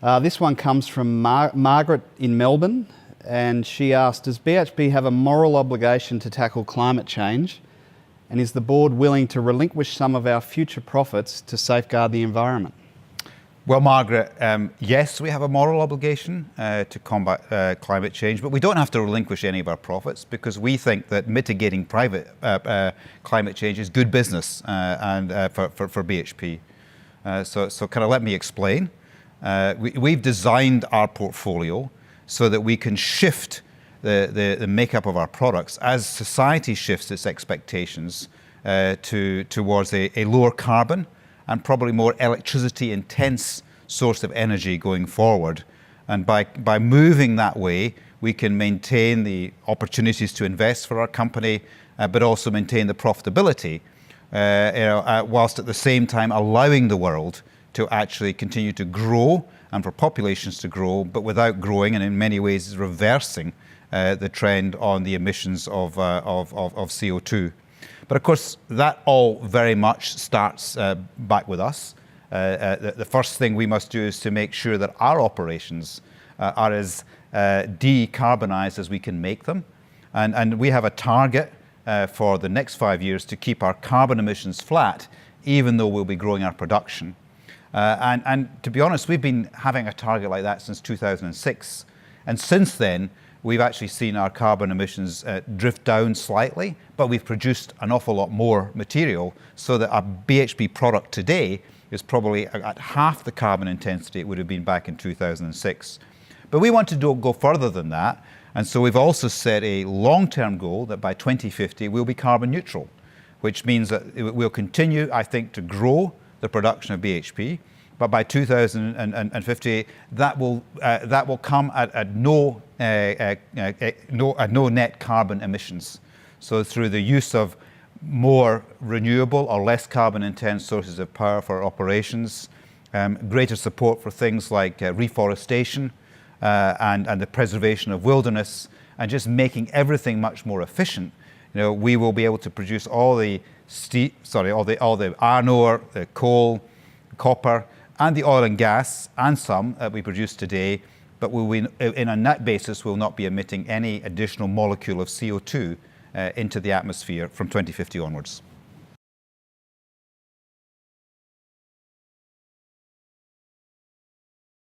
This one comes from Margaret in Melbourne, and she asked, does BHP have a moral obligation to tackle climate change, and is the board willing to relinquish some of our future profits to safeguard the environment? Well, Margaret, yes, we have a moral obligation to combat climate change, but we don't have to relinquish any of our profits because we think that mitigating climate change is good business and for BHP. So kind of let me explain. We've designed our portfolio so that we can shift the makeup of our products as society shifts its expectations towards a lower carbon and probably more electricity intense source of energy going forward. And by moving that way, we can maintain the opportunities to invest for our company, but also maintain the profitability, whilst at the same time allowing the world to actually continue to grow and for populations to grow, but without growing, and in many ways is reversing the trend on the emissions of CO2. But of course, that all very much starts back with us. The first thing we must do is to make sure that our operations are as decarbonized as we can make them. And we have a target for the next 5 years to keep our carbon emissions flat, even though we'll be growing our production. And to be honest, we've been having a target like that since 2006. And since then, we've actually seen our carbon emissions drift down slightly, but we've produced an awful lot more material so that our BHP product today is probably at half the carbon intensity it would have been back in 2006. But we want to go further than that. And so we've also set a long-term goal that by 2050 we'll be carbon neutral, which means that we'll continue, I think, to grow the production of BHP. But by 2050, that will come at no net carbon emissions. So through the use of more renewable or less carbon intense sources of power for operations, greater support for things like reforestation and the preservation of wilderness, and just making everything much more efficient, we will be able to produce all the iron ore, the coal, copper, and the oil and gas, and some that we produce today, but in a net basis will not be emitting any additional molecule of CO2 into the atmosphere from 2050 onwards.